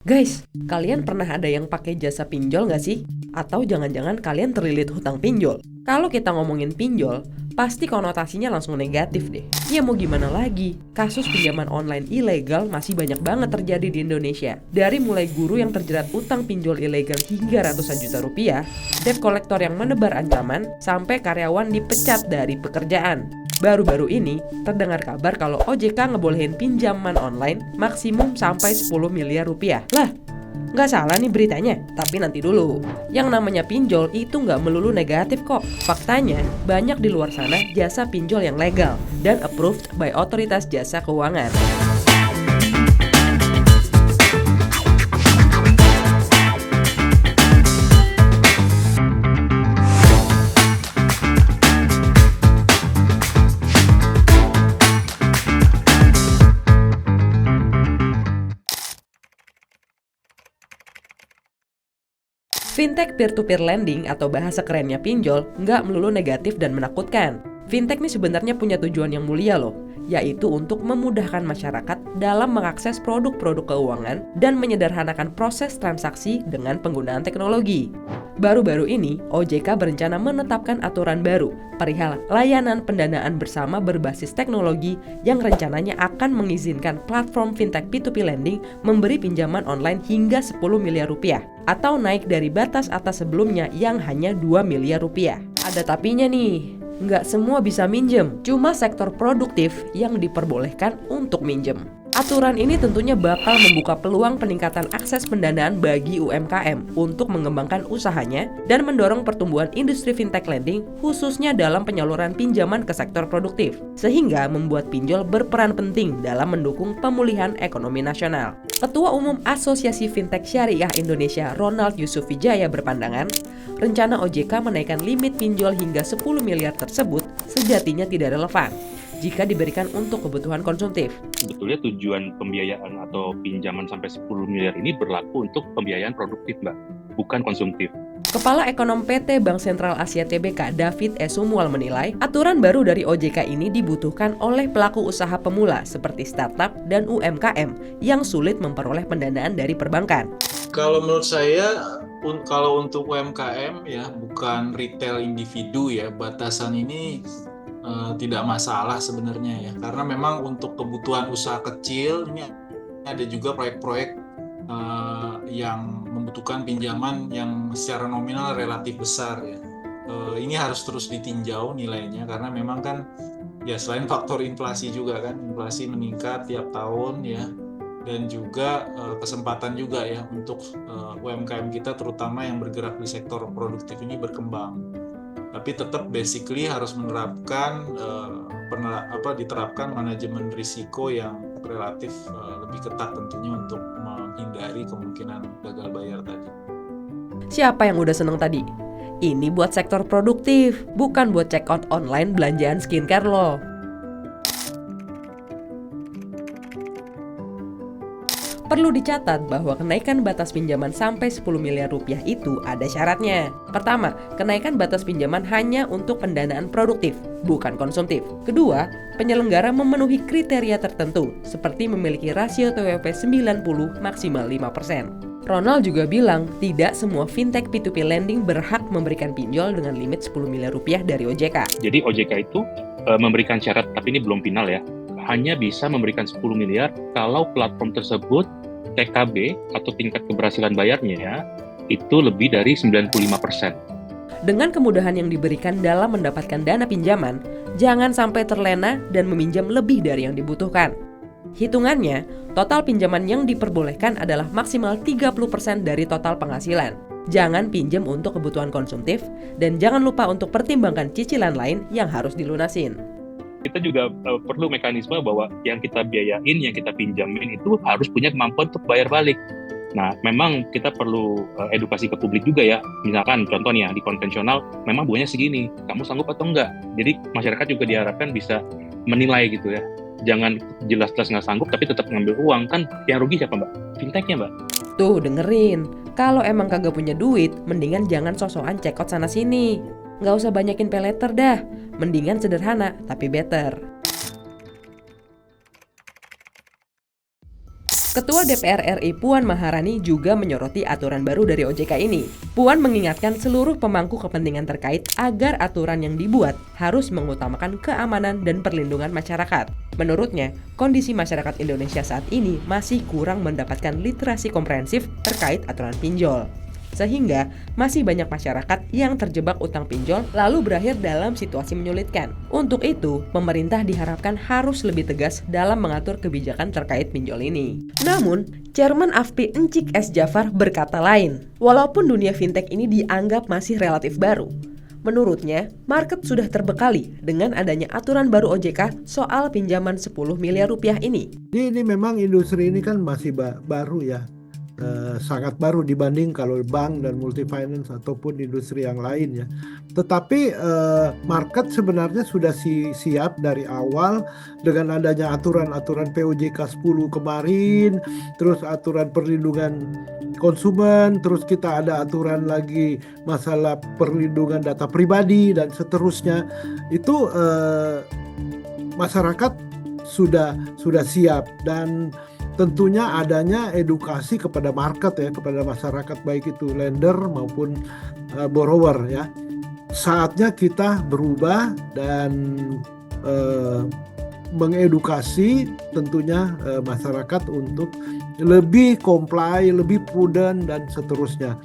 Guys, kalian pernah ada yang pakai jasa pinjol nggak sih? Atau jangan-jangan kalian terlilit hutang pinjol? Kalau kita ngomongin pinjol, pasti konotasinya langsung negatif deh. Ya mau gimana lagi, kasus pinjaman online ilegal masih banyak banget terjadi di Indonesia. Dari mulai guru yang terjerat utang pinjol ilegal hingga ratusan juta rupiah, debt collector yang menebar ancaman, sampai karyawan dipecat dari pekerjaan. Baru-baru ini, terdengar kabar kalau OJK ngebolehin pinjaman online maksimum sampai 10 miliar rupiah. Lah, nggak salah nih beritanya, tapi nanti dulu. Yang namanya pinjol itu nggak melulu negatif kok. Faktanya, banyak di luar sana jasa pinjol yang legal dan approved by otoritas jasa keuangan. Fintech peer-to-peer lending atau bahasa kerennya pinjol nggak melulu negatif dan menakutkan. Fintech ini sebenarnya punya tujuan yang mulia loh, yaitu untuk memudahkan masyarakat dalam mengakses produk-produk keuangan dan menyederhanakan proses transaksi dengan penggunaan teknologi. Baru-baru ini, OJK berencana menetapkan aturan baru perihal layanan pendanaan bersama berbasis teknologi yang rencananya akan mengizinkan platform fintech P2P lending memberi pinjaman online hingga 10 miliar rupiah atau naik dari batas atas sebelumnya yang hanya 2 miliar rupiah. Ada tapinya nih. Nggak semua bisa minjem, cuma sektor produktif yang diperbolehkan untuk minjem. Aturan ini tentunya bakal membuka peluang peningkatan akses pendanaan bagi UMKM untuk mengembangkan usahanya dan mendorong pertumbuhan industri fintech lending khususnya dalam penyaluran pinjaman ke sektor produktif, sehingga membuat pinjol berperan penting dalam mendukung pemulihan ekonomi nasional. Ketua Umum Asosiasi Fintech Syariah Indonesia Ronald Yusuf Wijaya berpandangan, rencana OJK menaikkan limit pinjol hingga 10 miliar tersebut sejatinya tidak relevan jika diberikan untuk kebutuhan konsumtif. Sebetulnya tujuan pembiayaan atau pinjaman sampai 10 miliar ini berlaku untuk pembiayaan produktif, Mbak, bukan konsumtif. Kepala Ekonom PT Bank Sentral Asia Tbk David E. Sumual menilai, aturan baru dari OJK ini dibutuhkan oleh pelaku usaha pemula seperti startup dan UMKM yang sulit memperoleh pendanaan dari perbankan. Kalau menurut saya, kalau untuk UMKM ya, bukan retail individu ya, batasan ini tidak masalah sebenarnya ya, karena memang untuk kebutuhan usaha kecil ini ada juga proyek-proyek yang membutuhkan pinjaman yang secara nominal relatif besar ya. Ini harus terus ditinjau nilainya karena memang kan ya selain faktor inflasi juga kan, inflasi meningkat tiap tahun ya, dan juga kesempatan juga ya untuk UMKM kita terutama yang bergerak di sektor produktif ini berkembang. Tapi tetap basically harus menerapkan diterapkan manajemen risiko yang relatif lebih ketat tentunya untuk menghindari kemungkinan gagal bayar tadi. Siapa yang udah seneng tadi? Ini buat sektor produktif, bukan buat check out online belanjaan skincare loh. Perlu dicatat bahwa kenaikan batas pinjaman sampai 10 miliar rupiah itu ada syaratnya. Pertama, kenaikan batas pinjaman hanya untuk pendanaan produktif, bukan konsumtif. Kedua, penyelenggara memenuhi kriteria tertentu, seperti memiliki rasio TWP 90 maksimal 5%. Ronald juga bilang, tidak semua fintech P2P lending berhak memberikan pinjol dengan limit 10 miliar rupiah dari OJK. Jadi OJK itu memberikan syarat, tapi ini belum final ya, hanya bisa memberikan 10 miliar kalau platform tersebut TKB atau tingkat keberhasilan bayarnya itu lebih dari 95%. Dengan kemudahan yang diberikan dalam mendapatkan dana pinjaman, jangan sampai terlena dan meminjam lebih dari yang dibutuhkan. Hitungannya, total pinjaman yang diperbolehkan adalah maksimal 30% dari total penghasilan. Jangan pinjam untuk kebutuhan konsumtif, dan jangan lupa untuk pertimbangkan cicilan lain yang harus dilunasin. Kita juga perlu mekanisme bahwa yang kita biayain, yang kita pinjamin itu harus punya kemampuan untuk bayar balik. Nah, memang kita perlu edukasi ke publik juga ya. Misalkan contohnya di konvensional memang bunganya segini, kamu sanggup atau enggak? Jadi masyarakat juga diharapkan bisa menilai gitu ya. Jangan jelas-jelas nggak sanggup tapi tetap ngambil uang, kan yang rugi siapa, Mbak? Fintechnya, Mbak. Tuh dengerin, kalau emang kagak punya duit, mendingan jangan sosokan check out sana sini. Nggak usah banyakin pay later dah, mendingan sederhana tapi better. Ketua DPR RI Puan Maharani juga menyoroti aturan baru dari OJK ini. Puan mengingatkan seluruh pemangku kepentingan terkait agar aturan yang dibuat harus mengutamakan keamanan dan perlindungan masyarakat. Menurutnya, kondisi masyarakat Indonesia saat ini masih kurang mendapatkan literasi komprehensif terkait aturan pinjol. Sehingga masih banyak masyarakat yang terjebak utang pinjol lalu berakhir dalam situasi menyulitkan. Untuk itu, pemerintah diharapkan harus lebih tegas dalam mengatur kebijakan terkait pinjol ini. Namun, Chairman AFPI Encik S. Jafar berkata lain. Walaupun dunia fintech ini dianggap masih relatif baru, menurutnya, market sudah terbekali dengan adanya aturan baru OJK soal pinjaman 10 miliar rupiah ini. Ini memang industri ini kan masih baru ya. Sangat baru dibanding kalau bank dan multifinance ataupun industri yang lain ya. Tetapi market sebenarnya sudah siap dari awal dengan adanya aturan-aturan POJK 10 kemarin, terus aturan perlindungan konsumen, terus kita ada aturan lagi masalah perlindungan data pribadi dan seterusnya. Itu masyarakat sudah siap, dan tentunya adanya edukasi kepada market ya, kepada masyarakat baik itu lender maupun borrower ya. Saatnya kita berubah dan mengedukasi tentunya masyarakat untuk lebih comply, lebih prudent dan seterusnya.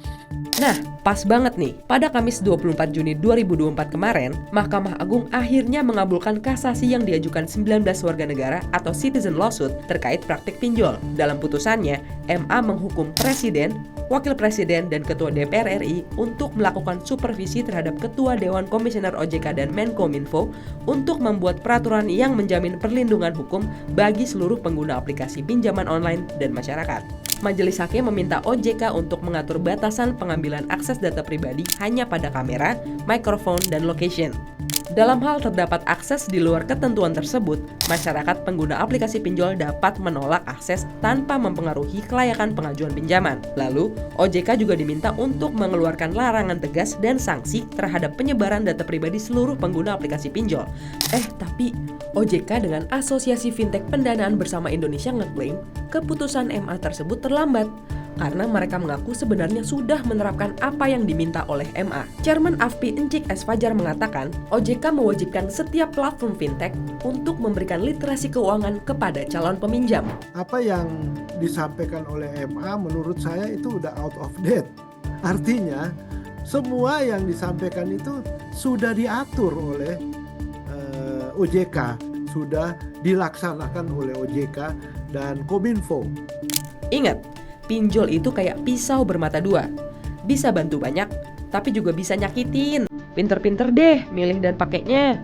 Nah, pas banget nih, pada Kamis 24 Juni 2024 kemarin, Mahkamah Agung akhirnya mengabulkan kasasi yang diajukan 19 warga negara atau citizen lawsuit terkait praktik pinjol. Dalam putusannya, MA menghukum Presiden, Wakil Presiden, dan Ketua DPR RI untuk melakukan supervisi terhadap Ketua Dewan Komisioner OJK dan Menkominfo untuk membuat peraturan yang menjamin perlindungan hukum bagi seluruh pengguna aplikasi pinjaman online dan masyarakat. Majelis Hakim meminta OJK untuk mengatur batasan pengambilan akses data pribadi hanya pada kamera, mikrofon, dan location. Dalam hal terdapat akses di luar ketentuan tersebut, masyarakat pengguna aplikasi pinjol dapat menolak akses tanpa mempengaruhi kelayakan pengajuan pinjaman. Lalu, OJK juga diminta untuk mengeluarkan larangan tegas dan sanksi terhadap penyebaran data pribadi seluruh pengguna aplikasi pinjol. Tapi OJK dengan Asosiasi Fintech Pendanaan Bersama Indonesia ngeklaim keputusan MA tersebut terlambat karena mereka mengaku sebenarnya sudah menerapkan apa yang diminta oleh MA. Chairman AFPI Encik S. Fajar mengatakan, OJK mewajibkan setiap platform fintech untuk memberikan literasi keuangan kepada calon peminjam. Apa yang disampaikan oleh MA menurut saya itu udah out of date. Artinya, semua yang disampaikan itu sudah diatur oleh OJK, sudah dilaksanakan oleh OJK dan Kominfo. Ingat, pinjol itu kayak pisau bermata dua. Bisa bantu banyak, tapi juga bisa nyakitin. Pinter-pinter deh milih dan pakainya.